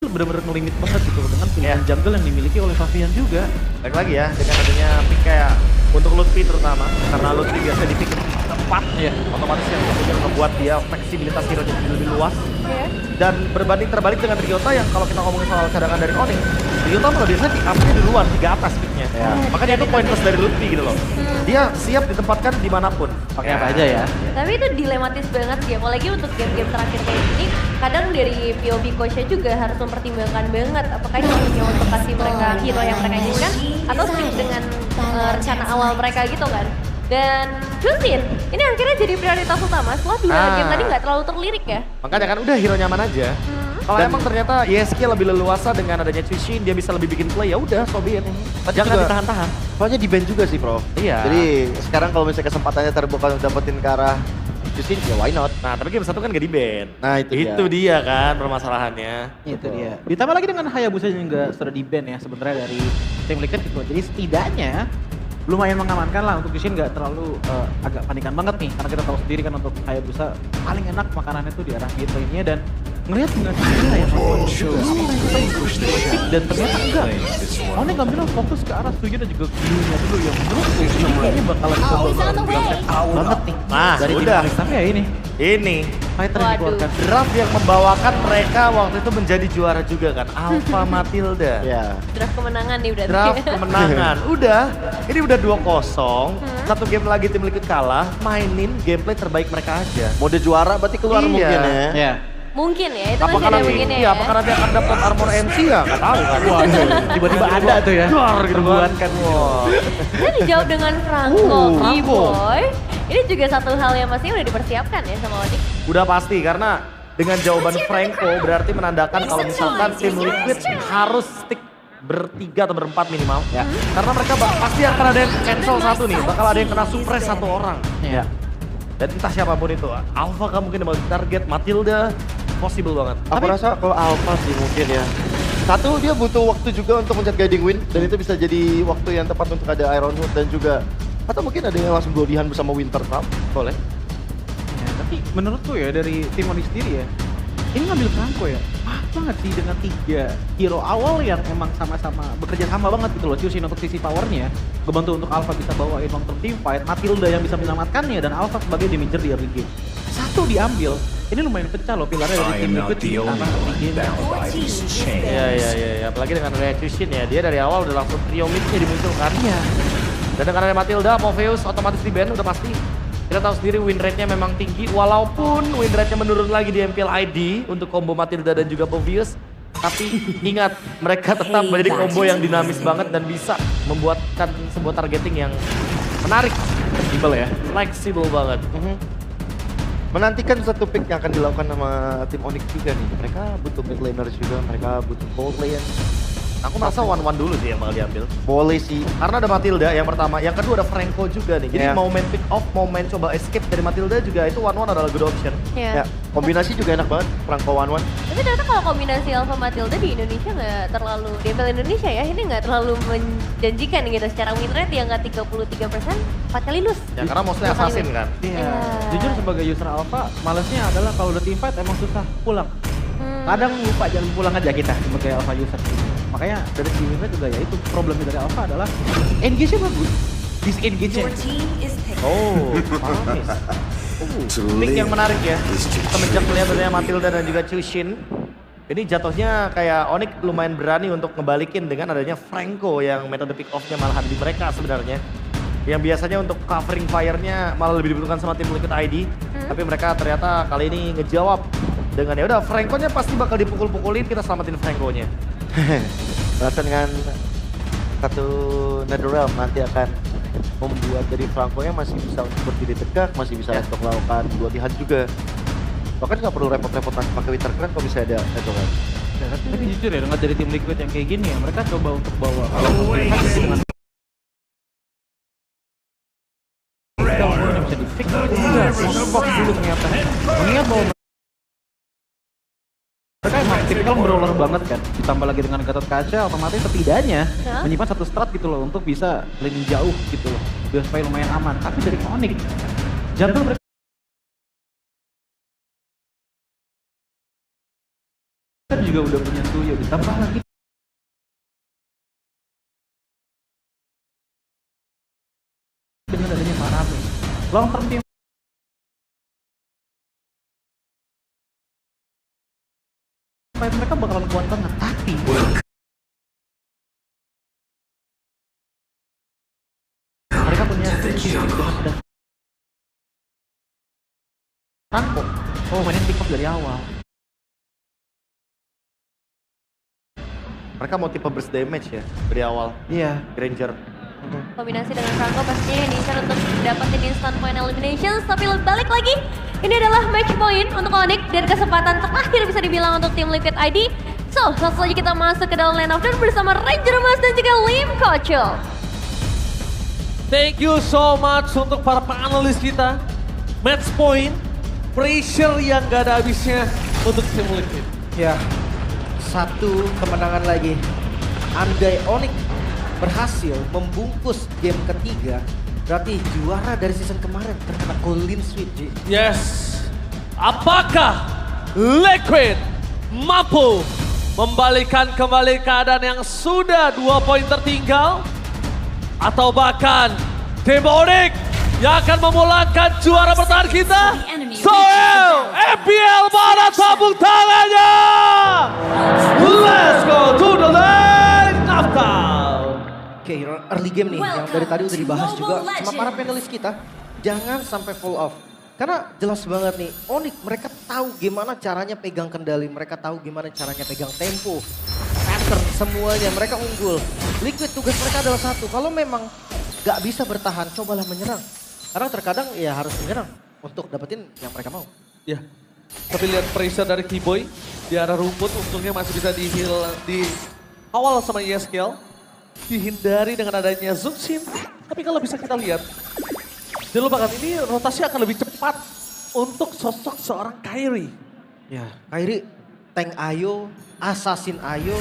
tuh bener-bener ngelimit banget gitu dengan pilihan jungle yang dimiliki oleh Favian juga. Baik lagi ya, dengan adanya pick kayak untuk Lutfi terutama, karena Lutfi biasa di pick tepat, otomatis yang kemudian membuat dia fleksibilitas hero-nya jadi lebih luas. Dan berbanding terbalik dengan Ryota yang kalau kita ngomongin soal cadangan dari Onyx, Ryota malah biasanya pick up-nya duluan, 3 atas picknya. Makanya itu poin plus dari Lutfi gitu loh. Dia siap ditempatkan dimanapun. Pakai apa aja ya. Tapi itu dilematis banget sih, apalagi untuk game-game terakhir kayak gini. Kadang dari POV coach-nya juga harus mempertimbangkan banget apakah ini hanya untuk kasih mereka hero yang mereka inginkan atau stick dengan rencana awal mereka gitu kan. Dan Justin, ini akhirnya jadi prioritas utama setelah 2 game tadi nggak terlalu terlirik ya. Makanya kan udah hero nyaman aja. Kalau emang ternyata YSK lebih leluasa dengan adanya Chushin, dia bisa lebih bikin play, ya udah so be it. Jangan ditahan-tahan. Soalnya di ban juga sih, Bro. Iya. Jadi sekarang kalau misalnya kesempatannya terbuka untuk dapetin ke arah Justin, ya why not? Nah, tapi game 1 kan gak di ban. Nah, itu dia kan permasalahannya. Itu dia. Ditambah lagi dengan Hayabusa juga sudah di ban ya sebenarnya dari tim Liquid gitu. Jadi setidaknya lumayan mengamankan lah untuk Jushin nggak terlalu agak panikan banget nih. Karena kita tahu sendiri kan untuk Hayabusa paling enak makanannya tuh di arah mid lane-nya dan ngelihat dengan gila ya dan ternyata enggak. Onyx ngambil fokus ke arah Suyo dan juga Q-nya dulu yang menurutku ini kayaknya bakalan banget nih. Nah, dari udah. tim tapi ya ini fighter yang dikeluarkan. Draft yang membawakan mereka waktu itu menjadi juara juga kan, Alpha Matilda. Ya. Draft kemenangan nih berarti. Draft kemenangan. Ini udah 2-0. Satu game lagi tim Liquid kalah, mainin gameplay terbaik mereka aja. Mode juara berarti keluar Iya. mungkin ya. Ya. Mungkin ya, itu Apakah masih ada nanti, mungkin ya. iya, apakah nanti akan dapat armor MC ya? Nggak tahu kan. Tiba-tiba ada tuh ya. Duar gitu Perbuatan kan. Wah. Ini dijawab dengan Franco, Franco. boy. Ini juga satu hal yang pasti udah dipersiapkan ya sama Onyx. Udah pasti karena dengan jawaban Franco berarti menandakan kalau misalkan tim Liquid harus stick bertiga atau berempat minimal. Ya. Karena mereka pasti akan ada yang cancel satu nih, bakal ada yang kena suppress satu orang. Ya. Dan entah siapapun itu, Alpha kan mungkin mau target, Matilda possible banget. Aku rasa kalau Alpha sih mungkin ya. Satu, dia butuh waktu juga untuk mencet guiding wind dan itu bisa jadi waktu yang tepat untuk ada Ironwood dan juga atau mungkin ada yang langsung blodihan bersama Winter Trap. Boleh. Ya, tapi menurutku ya dari tim Onyx sendiri ya, ini ngambil Franco ya, pas banget sih dengan 3 hero awal yang emang sama-sama bekerja sama banget gitu loh. Chushin untuk sisi powernya, ngebantu untuk Alpha bisa bawain long term team fight, Matilda yang bisa menyelamatkannya dan Alpha sebagai damager di early game. Satu diambil, ini lumayan pecah loh pilarnya dari tim Liquid di tanah early game. Iya, apalagi dengan adanya Chushin ya, dia dari awal udah langsung trio mid-nya dimunculkan. Iya. Dan dengan adanya Matilda, Morpheus otomatis di ban udah pasti. Kita tahu sendiri win rate-nya memang tinggi, walaupun win rate-nya menurun lagi di MPL ID untuk combo Matilda dan juga Morpheus. Tapi ingat, mereka tetap menjadi combo yang dinamis banget dan bisa membuatkan sebuah targeting yang menarik. Fleksibel ya. Fleksibel banget. Menantikan satu pick yang akan dilakukan sama tim Onyx juga nih. Mereka butuh mid laners juga, mereka butuh gold lane. Aku merasa 1-1 dulu sih yang bakal diambil. Boleh sih. Karena ada Matilda yang pertama, yang kedua ada Franco juga nih. Jadi mau main pick off, mau main coba escape dari Matilda juga itu 1-1 adalah good option. Ya, kombinasi juga enak banget, Franco 1-1. Tapi ternyata kalau kombinasi Alpha Matilda di Indonesia nggak terlalu, di MPL Indonesia ya, ini nggak terlalu menjanjikan gitu. Secara win rate yang nggak 33%, 4 kali lose. Ya karena mostly assassin kan. Iya. Jujur sebagai user Alpha, malesnya adalah kalau udah team fight emang susah pulang. Kadang lupa jalan pulang aja kita sebagai Alpha user. Makanya dari segi win rate juga ya itu problemnya dari Alpha adalah engage-nya bagus. Disengage-nya. Oh, manis. Pick yang menarik ya. Semenjak melihat adanya Matilda dan juga Chushin. Ini jatuhnya kayak Onyx lumayan berani untuk ngebalikin dengan adanya Franco yang metode pick off-nya malah di mereka sebenarnya. Yang biasanya untuk covering fire-nya malah lebih dibutuhkan sama tim Liquid ID. Tapi mereka ternyata kali ini ngejawab dengan ya udah Franco-nya pasti bakal dipukul-pukulin, kita selamatin Franco-nya. Rasa dengan satu Netherrealm nanti akan membuat dari Franco-nya masih bisa untuk berdiri tegak, masih bisa untuk melakukan blodihan juga. Bahkan nggak perlu repot-repotan pakai Winter Crown kalau bisa ada Netherrealm. Ya, tapi jujur ya, dengan dari tim Liquid yang kayak gini ya, mereka coba untuk bawa bisa di fix fokus dulu ternyata. Mengingat bahwa mereka emang tipikal brawler banget kan, ditambah lagi dengan Gatot Kaca, otomatis setidaknya menyimpan satu strat gitu loh untuk bisa lane jauh gitu loh, biar supaya lumayan aman. Tapi dari Onyx, jungle mereka juga udah punya Suyo, ditambah lagi dengan adanya Parame. Long term team fight mereka bakalan kuat banget, tapi mereka punya Franco. Oh, mainin pick up dari awal. Mereka mau tipe burst damage ya dari awal. Iya. Granger. Kombinasi dengan Franco pastinya ini bisa untuk dapetin instant point eliminations. Tapi balik lagi, ini adalah match point untuk Onyx dan kesempatan terakhir bisa dibilang untuk tim Liquid ID. So, langsung saja kita masuk ke dalam line of duel bersama Ranger Mas dan juga Lim Kocho. Thank you so much untuk para panelis kita. Match point, pressure yang gak ada habisnya untuk tim Liquid. Ya, satu kemenangan lagi. Andai Onyx berhasil membungkus game ketiga, berarti juara dari season kemarin terkena clean sweep, Ji. Yes, apakah Liquid mampu membalikan kembali keadaan yang sudah 2 poin tertinggal? Atau bahkan tim Onyx yang akan memulangkan juara bertahan kita? Soel, FPL mana tabung tangannya? Let's go to the lane of town. Oke, early game nih yang dari tadi udah dibahas juga sama para panelis kita. Jangan sampai fall off. Karena jelas banget nih, Onyx mereka tahu gimana caranya pegang kendali, mereka tahu gimana caranya pegang tempo, pattern, semuanya mereka unggul. Liquid tugas mereka adalah satu, kalau memang gak bisa bertahan, cobalah menyerang. Karena terkadang ya harus menyerang untuk dapetin yang mereka mau. Ya, tapi lihat pressure dari Keyboy di arah rumput, untungnya masih bisa di-heal di awal sama Yeskel. Dihindari dengan adanya Zuxin. Tapi kalau bisa kita lihat, jangan lupakan ini rotasi akan lebih cepat untuk sosok seorang Kairi. Ya, Kairi, tank Ayo, assassin Ayo,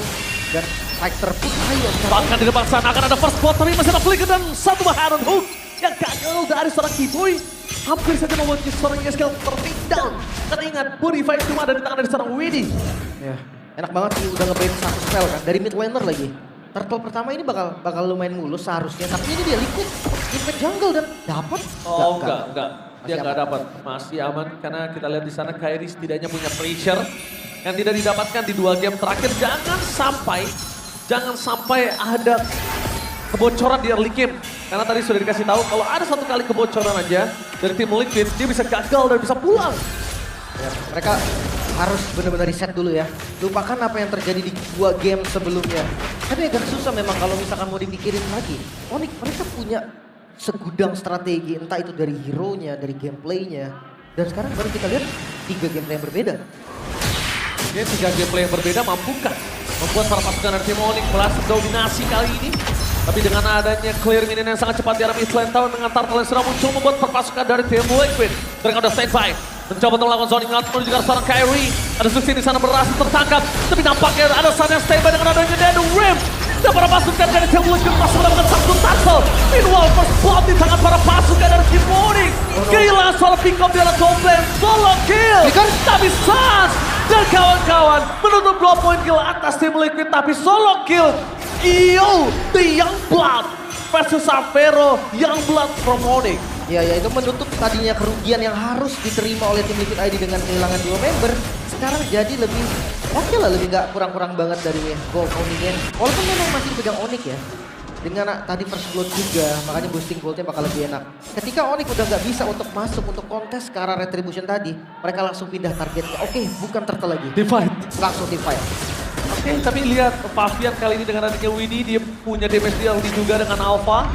dan fighter pun Ayo. Bahkan di depan sana akan ada first blood, tapi masih ada flicker dan satu baharan hook yang gagal dari seorang Keyboy. Hampir saja membuat seorang Yeskel tertinggal. Dan ingat, body fight cuma ada di tangan dari seorang Widdy. Ya, enak banget sih udah nge-bait satu spell kan, dari mid laner lagi. Turtle pertama ini bakal lumayan mulus seharusnya, tapi ini dia Liquid invade jungle dan dapat. Oh enggak. Dia Masih nggak aman. dapat, masih aman karena kita lihat di sana Kairi setidaknya punya pressure yang tidak didapatkan di 2 game terakhir. Jangan sampai ada kebocoran di early game. Karena tadi sudah dikasih tahu kalau ada satu kali kebocoran aja dari tim Liquid, dia bisa gagal dan bisa pulang. Ya, mereka harus benar-benar reset dulu ya. Lupakan apa yang terjadi di 2 game sebelumnya. Tapi agak susah memang kalau misalkan mau dipikirin lagi. Onyx mereka punya segudang strategi, entah itu dari hero-nya, dari gameplaynya. Dan sekarang baru kita lihat 3 gameplay yang berbeda. Ini 3 gameplay yang berbeda mampukah membuat para pasukan dari tim Onyx berhasil dominasi kali ini. Tapi dengan adanya clear minion yang sangat cepat di arah mid lane town dengan turtle yang sudah muncul membuat perpasukan dari tim Liquid. Mereka udah standby. Mencoba untuk melakukan zoning out menuju ke seorang Kairi. Ada Zuxin di sana berhasil tertangkap. Tapi nampaknya ada Sun yang standby dengan adanya Dead Rim. Dan para pasukan dari tim Liquid masih mendapatkan satu turtle. Meanwhile first blood di tangan para pasukan dari tim Onyx. Kehilangan seorang pick up di arah top lane. Solo kill. Tapi Sans dan kawan-kawan menutup 2 poin kill atas tim Liquid. Tapi solo kill. Iyo, the Youngblood versus Avero, Youngblood from Onyx. Ya itu menutup tadinya kerugian yang harus diterima oleh tim Liquid ID dengan kehilangan 2 member. Sekarang jadi lebih oke lah, lebih nggak kurang-kurang banget dari gold Onyx. Walaupun memang masih pegang Onyx ya. Dengan tadi first blood juga, makanya boosting goldnya bakal lebih enak. Ketika Onyx udah nggak bisa untuk masuk untuk kontes ke arah retribution tadi, mereka langsung pindah targetnya. Oke, bukan turtle lagi. Divide. Langsung divide. Oke, tapi lihat Pavian kali ini dengan adanya Widdy, dia punya damage deal juga dengan Alpha.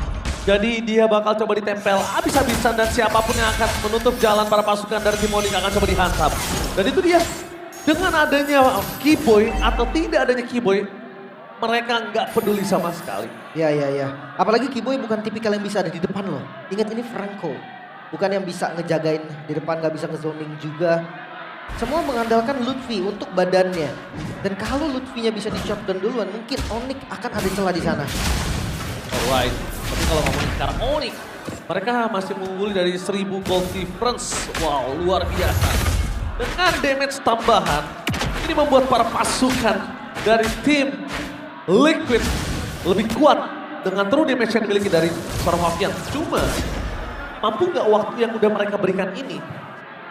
Jadi dia bakal coba ditempel habis-habisan dan siapapun yang akan menutup jalan para pasukan dari tim Onyx akan coba dihantam. Dan itu dia, dengan adanya Keyboy atau tidak adanya Keyboy, mereka nggak peduli sama sekali. Ya. Apalagi Keyboy bukan tipikal yang bisa ada di depan loh. Ingat ini Franco. Bukan yang bisa ngejagain di depan, nggak bisa ngezoning juga. Semua mengandalkan Lutfi untuk badannya. Dan kalau Lutfinya bisa di-shotgun duluan, mungkin Onyx akan ada celah di sana. Alright, tapi kalau ngomongin sekarang Onyx, mereka masih mengungguli dari 1000 gold difference. Wow, luar biasa. Dengan damage tambahan, ini Ini membuat para pasukan dari tim Liquid lebih kuat dengan true damage yang dimiliki dari seorang Mavian. Cuma, mampu nggak waktu yang udah mereka berikan ini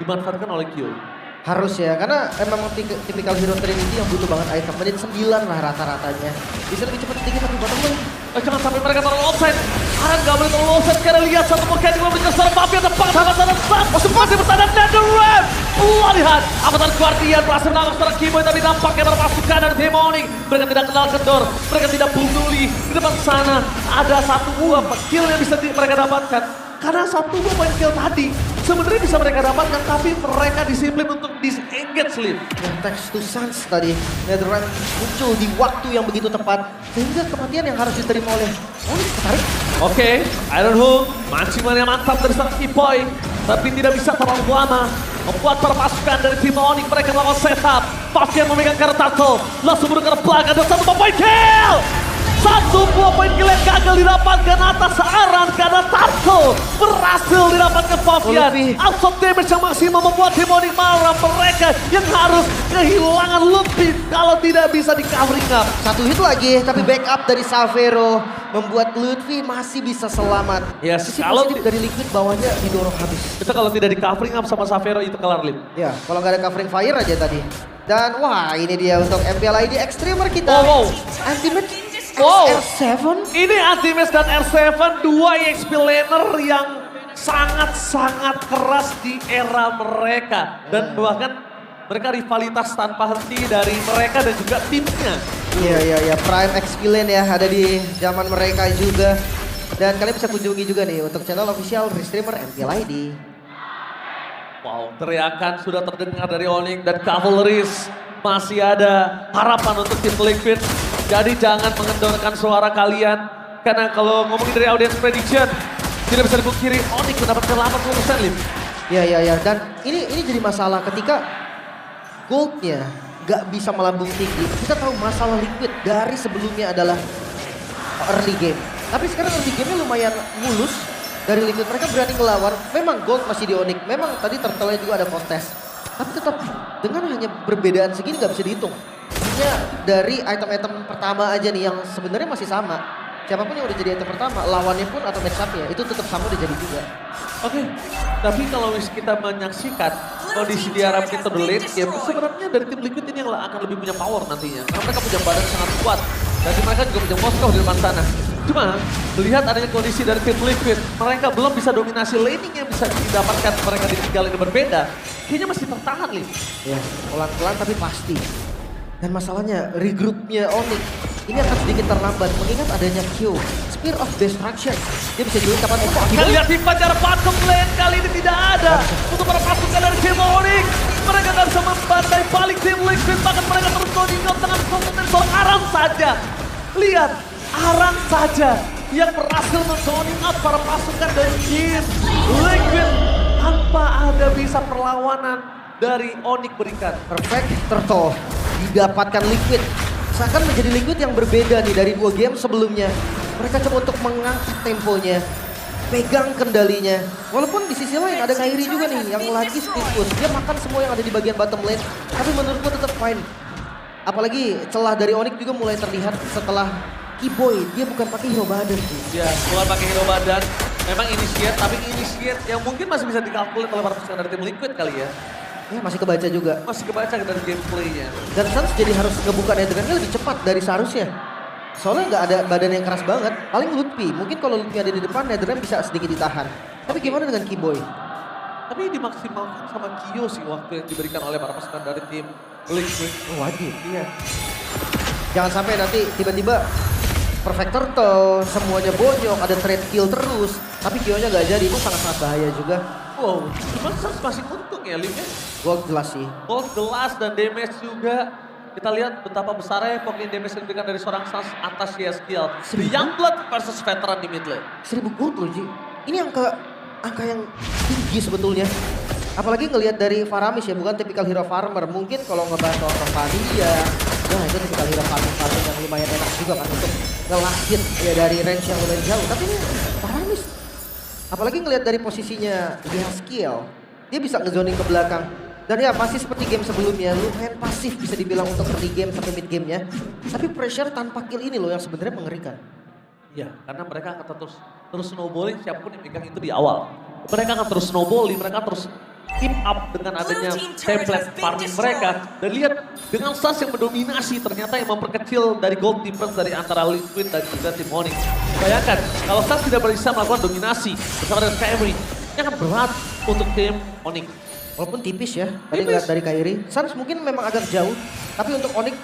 dimanfaatkan oleh Kyo? Harus ya, karena memang tipikal hero Trinity yang butuh banget item. Menit 9 lah rata-ratanya. Bisa lebih cepat sedikit tapi bottom lane. Jangan sampai mereka terlalu offside. Aran nggak boleh terlalu offside karena lihat satu mechanic memberikan seorang Mavian tepat sama sana masih bersandar NetherRealm. Lihat, Avatar Guardian berhasil menangkap seorang Keyboy tapi nampaknya para pasukan dari Demonic. Mereka tidak kenal kendor, mereka tidak peduli. Di depan sana ada satu buah kill yang bisa mereka dapatkan. Karena satu buah point kill tadi sebenarnya bisa mereka dapatkan tapi mereka disiplin untuk disengage Lim. Yang text to Suns tadi, NetherRealm muncul di waktu yang begitu tepat. Sehingga kematian yang harus diterima oleh Onyx ketarik. Oke, Ironhook maksimalnya mantap dari seorang Keyboy. Tapi tidak bisa terlalu lama. Membuat para pasukan dari tim Onyx mereka melakukan setup. Pasti yang memegang kartu turtle. Langsung berikan belakang dan satu point kill. Satu buah poin kill yang gagal didapatkan atas Aran karena Turtle berhasil didapatkan Fabian. Out of damage yang maksimal membuat Demonic marah. Mereka yang harus kehilangan lebih kalau tidak bisa di covering up. Satu hit lagi, tapi backup dari Savero membuat Lutfi masih bisa selamat. Yes, Sisi kalau positif dari Liquid bawahnya didorong habis. Itu kalau tidak di covering up sama Savero itu kelar Lim. Ya, kalau nggak ada covering fire aja tadi. Dan wah ini dia untuk MPL ID Extremer kita. Wow. Ultimate Wow. R7. Ini Antimace dan R7 dua EXP laner yang sangat-sangat keras di era mereka. Dan bahkan mereka rivalitas tanpa henti dari mereka dan juga timnya. Iya, Prime XP Lane ya ada di zaman mereka juga. Dan kalian bisa kunjungi juga nih untuk channel official Restreamer MPL ID. Wow, teriakan sudah terdengar dari Onyx dan Cavalries. Masih ada harapan untuk tim Liquid. Jadi jangan mengendorkan suara kalian. Karena kalau ngomongin dari audience prediction, tidak bisa dipungkiri Onyx mendapatkan 80% Lim. Iya. Dan ini jadi masalah ketika goldnya gak bisa melambung tinggi. Kita tahu masalah Liquid dari sebelumnya adalah early game. Tapi sekarang early game-nya lumayan mulus dari Liquid. Mereka berani ngelawan. Memang gold masih di Onyx. Memang tadi turtle-nya juga ada kontes. Tapi tetap dengan hanya perbedaan segini gak bisa dihitung. Hanya dari item-item pertama aja nih yang sebenarnya masih sama. Siapapun yang udah jadi item pertama, lawannya pun atau match up-nya itu tetap sama udah jadi juga. Oke, tapi kalau kita menyaksikan kondisi di Arab itu the late game, sebenarnya dari tim Liquid ini yang akan lebih punya power nantinya. Karena mereka punya badan sangat kuat. Dan mereka juga punya Moskow di depan sana. Cuma, melihat adanya kondisi dari tim Liquid, mereka belum bisa dominasi laning yang bisa didapatkan mereka di tiga lane berbeda. Kayaknya masih tertahan, Lim. Ya, pelan-pelan tapi pasti. Dan masalahnya, regroupnya Onyx ini akan sedikit terlambat mengingat adanya Q, Spear of Destruction. Dia bisa join kapan pun. Kita lihat tim pacar bottom lane kali ini tidak ada. Untuk para pasukan dari tim Onyx, mereka nggak bisa membantai balik tim Liquid. Bahkan mereka terus dominate dengan konten soal Aran saja. Lihat, Aran saja yang berhasil men-zoning out para pasukan dari tim Liquid. Tanpa ada bisa perlawanan dari Onyx berikan. Perfect Turtle didapatkan Liquid. Seakan menjadi Liquid yang berbeda nih dari 2 game sebelumnya. Mereka coba untuk mengangkat temponya, pegang kendalinya. Walaupun di sisi lain ada Kairi juga nih yang lagi split push. Dia makan semua yang ada di bagian bottom lane. Tapi menurut gue tetap fine. Apalagi celah dari Onyx juga mulai terlihat setelah Keyboy. Dia bukan pakai hero badan sih. Ya, bukan pakai hero badan. Memang initiate, tapi initiate yang mungkin masih bisa dikalkulit oleh para pasukan dari tim Liquid kali ya. Ya masih kebaca juga. Masih kebaca dari gameplaynya. Dan Suns jadi harus ngebuka nethernya lebih cepat dari seharusnya. Soalnya nggak ada badan yang keras banget. Paling Lutfi. Mungkin kalau Lutfi ada di depan, nethernya bisa sedikit ditahan. Tapi gimana dengan Keyboy? Tapi dimaksimalkan sama Kyo sih waktu yang diberikan oleh para pasukan dari tim Liquid. Oh, wajib. Iya. Jangan sampai nanti tiba-tiba Perfect Turtle, semuanya bonyok, ada trade kill terus. Tapi Kyo-nya nggak jadi, itu sangat-sangat bahaya juga. Wow, cuma Suns masih untung ya Lim ya. Gold jelas sih. Gold gelas dan damage juga. Kita lihat betapa besarnya poin damage yang diberikan dari seorang Suns atas YSKL. The Youngblood versus veteran di mid lane. 1000 gold loh Ji. Ini angka yang tinggi sebetulnya. Apalagi ngelihat dari Faramis ya, bukan tipikal hero farmer. Mungkin kalau ngebahas soal Rosalia, nah itu tipikal hero farming yang lumayan enak juga kan untuk ngelahit ya dari range yang lumayan jauh. Tapi ini Faramis. Apalagi ngelihat dari posisinya YSKL, dia bisa ngezoning ke belakang. Dan ya masih seperti game sebelumnya, lumayan pasif bisa dibilang untuk early game sampai mid gamenya. Tapi pressure tanpa kill ini loh yang sebenarnya mengerikan. Iya, karena mereka akan terus snowballing siapapun yang pegang itu di awal. Mereka akan terus snowballing, mereka terus keep up dengan adanya template farming mereka. Dan lihat dengan Suns yang mendominasi ternyata yang memperkecil dari gold difference dari antara Liquid dan juga Team Onyx. Bayangkan kalau Suns tidak bisa melakukan dominasi bersama dengan Kyrie, ini akan berat untuk tim Onyx. Walaupun tipis ya, tadi ngeliat dari Kyrie. Suns mungkin memang agak jauh, tapi untuk Onyx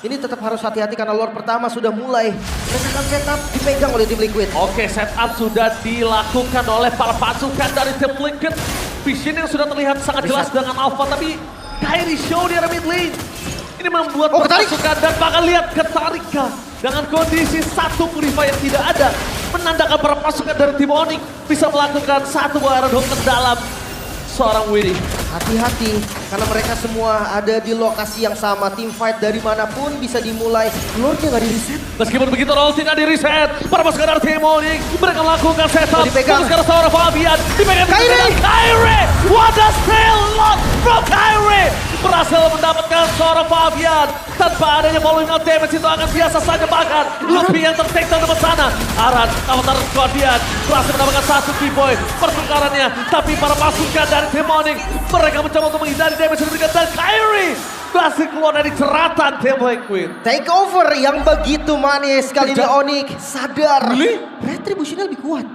ini tetap harus hati-hati karena Lord pertama sudah mulai. Mereka akan setup dipegang oleh tim Liquid. Oke, setup sudah dilakukan oleh para pasukan dari tim Liquid. Vision yang sudah terlihat sangat jelas dengan Alpha, tapi Kyrie show di area mid lane. Ini membuat pasukan dan bahkan lihat ketarikan dengan kondisi satu purify yang tidak ada. Menandakan para pasukan dari tim Onyx bisa melakukan satu buah Iron Home ke dalam seorang Widdy. Hati-hati karena mereka semua ada di lokasi yang sama. Team fight dari manapun bisa dimulai. Lordnya nggak di-reset. Meskipun begitu Roll tidak di-reset. Para pasukan dari tim Onyx mereka melakukan setup. Dipegang. Sekarang seorang Fabian dipegang Kyrie. What a steal lot from Kyrie. Berhasil mendapatkan seorang Fabian. Tanpa adanya following out damage itu akan biasa saja bahkan. Lebih yang ter-take down di sana. Aran, Avatar Guardian berhasil mendapatkan satu key-point pertukarannya. Tapi para pasukan dari tim Onyx mereka mencoba untuk menghindari damage yang diberikan dan Kyrie berhasil keluar dari jeratan tim Liquid. Take over yang begitu manis kali ini Onyx sadar. Retributionnya lebih kuat.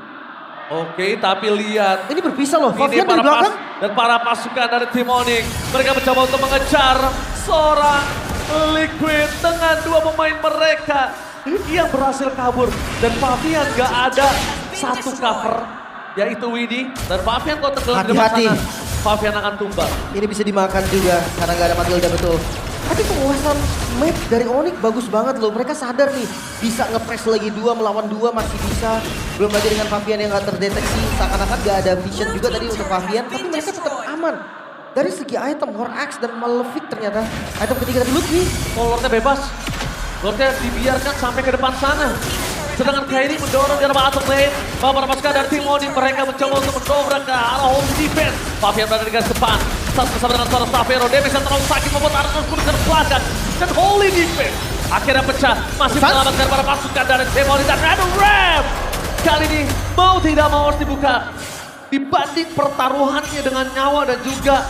Oke, tapi lihat. Ini berpisah loh, Ini Fabian dari belakang. dan para pasukan dari tim Onyx. Mereka mencoba untuk mengejar seorang Liquid dengan dua pemain mereka yang berhasil kabur. Dan Fabian gak ada satu cover, yaitu Widdy. Dan Fabian kalau tenggelam di depan Hati-hati. sana, Fabian akan tumbang. Ini bisa dimakan juga karena nggak ada Matilda betul. Tapi penguasaan map dari Onyx bagus banget loh. Mereka sadar nih bisa nge-press lagi 2 melawan 2 masih bisa. Belum lagi dengan Fabian yang nggak terdeteksi. Seakan-akan nggak ada vision juga tadi untuk Fabian. Tapi mereka tetap aman. Dari segi item, War Axe dan Malefic ternyata. Item ketiga dari Ludwig. Oh, Lordnya bebas. Lordnya dibiarkan sampai ke depan sana. Sedangkan Kyrie mendorong di arah bottom lane. Para pasukan dari tim Onyx mereka mencoba untuk mendobrak ke arah home defense. Fabian berada di garis depan. Saat bersama dengan seorang Stavero. Damage yang terlalu sakit membuat arah terus ke belakang. Dan holy defense akhirnya pecah. Masih menyelamatkan para pasukan dari tim Onyx. Dan ada Ram. Kali ini mau tidak mau harus dibuka. Dibanding pertaruhannya dengan nyawa dan juga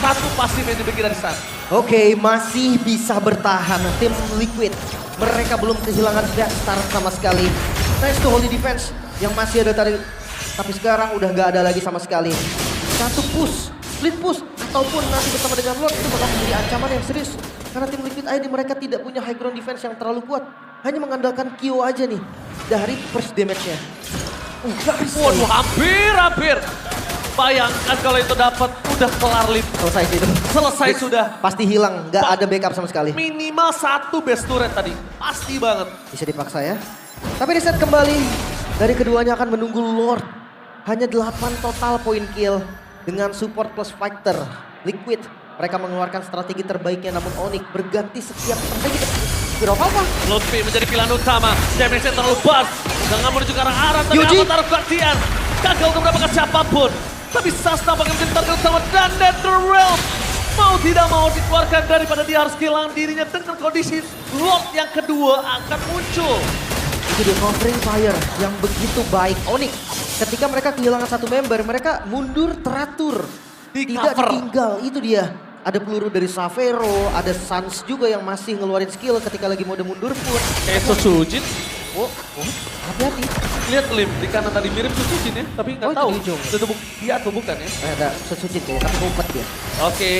satu pasif yang dibagi dari sana. Oke, masih bisa bertahan tim Liquid. Mereka belum kehilangan best start sama sekali. Nice to holy defense yang masih ada tadi. Tapi sekarang udah nggak ada lagi sama sekali. Satu push, split push, ataupun nanti bersama dengan Lord itu bakal menjadi ancaman yang serius. Karena tim Liquid ID mereka tidak punya high ground defense yang terlalu kuat. Hanya mengandalkan Kyo aja nih dari first damage-nya. Waduh, hampir. Bayangkan kalau itu dapat, udah kelar Lip. Selesai sih itu. Selesai sudah. Pasti hilang, nggak ada backup sama sekali. Minimal satu best turret tadi. Pasti banget. Bisa dipaksa ya. Tapi reset kembali. Dari keduanya akan menunggu Lord. Hanya 8 total poin kill. Dengan support plus fighter. Liquid. Mereka mengeluarkan strategi terbaiknya namun Onyx berganti setiap strategi. Tidak apa-apa. Lutfi menjadi pilihan utama. Damage-nya terlalu bas. Jangan menuju ke arah Aran. Tapi Yuji. Avatar Guardian. Gagal untuk mendapatkan siapapun. Tapi Sas tampaknya menjadi target utama. Dan NetherRealm mau tidak mau dikeluarkan daripada dia harus kehilangan dirinya dengan kondisi Lord yang kedua akan muncul. Itu dia covering fire yang begitu baik. Onyx ketika mereka kehilangan satu member, mereka mundur teratur. Di Tidak cover. ditinggal, itu dia. Ada peluru dari Savero, ada Sans juga yang masih ngeluarin skill ketika lagi mode mundur pun. Sujin. Oh, hati-hati. Lihat Lim, di kanan tadi mirip Sujin ya. Tapi nggak Oh, itu tahu. di ujung. Itu dia atau bukan ya. Ada Setsujin kayaknya, tapi ngumpet dia. Oke,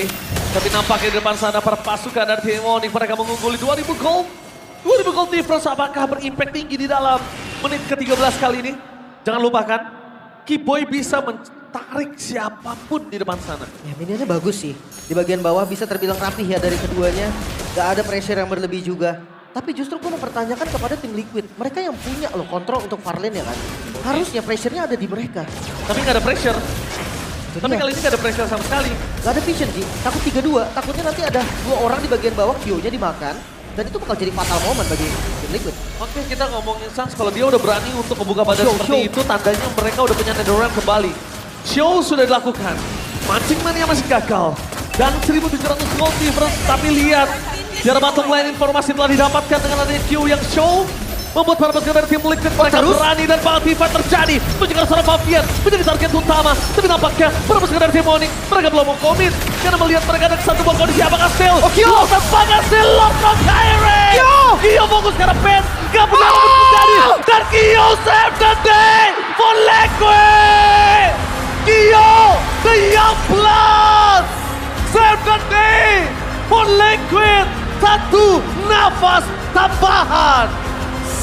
tapi nampaknya di depan sana para pasukan dari tim Onyx mereka mengungguli 2000 gold. 2000 gold difference apakah berimpact tinggi di dalam menit ke-13 kali ini? Jangan lupakan, Kiboy bisa menarik siapapun di depan sana. Ya minionnya bagus sih. Di bagian bawah bisa terbilang rapih ya dari keduanya. Gak ada pressure yang berlebih juga. Tapi justru gue mempertanyakan kepada tim Liquid. Mereka yang punya loh kontrol untuk far lane ya kan. Harusnya pressure-nya ada di mereka. Tapi nggak ada pressure. Jadi Tapi ya, kali ini nggak ada pressure sama sekali. gak ada vision sih. Takut 3-2. Takutnya nanti ada 2 orang di bagian bawah, Kyo-nya dimakan. Dan itu bakal jadi fatal moment bagi tim Liquid. Oke, kita ngomongin Sans, kalau dia udah berani untuk membuka badan Show, seperti show. itu, tandanya mereka udah punya NetherRealm kembali. Show sudah dilakukan. Mancing mania masih gagal. dan 1700 gold difference. Tapi lihat, secara bottom line informasi telah didapatkan dengan adanya Q yang show. Membuat para pasukan dari tim Liquid mereka berani dan banget fight terjadi. Menjaga seorang Fabian menjadi target utama. Tapi nampaknya para pasukan dari tim Onyx mereka belum mau komit. Karena melihat mereka ada satu buah kondisi apakah Steel. Apakah Steel Lord of Kyrie. Kyo fokus karena pen. Gak punya apa terjadi. Dan Kyo save the day for Liquid. Kyo the Young Blood save the day for Liquid. Satu nafas tambahan.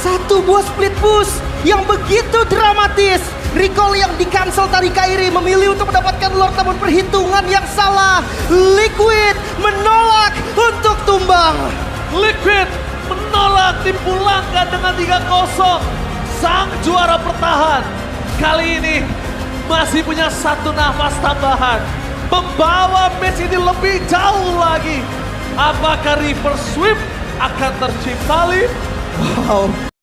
Satu buah split push yang begitu dramatis. Recall yang di-cancel tadi Kairi memilih untuk mendapatkan Lord namun perhitungan yang salah. Liquid menolak untuk tumbang. Liquid menolak dipulangkan dengan 3-0. Sang juara bertahan kali ini masih punya satu nafas tambahan. Membawa match ini lebih jauh lagi. Apakah reverse sweep akan tercipta? Wow.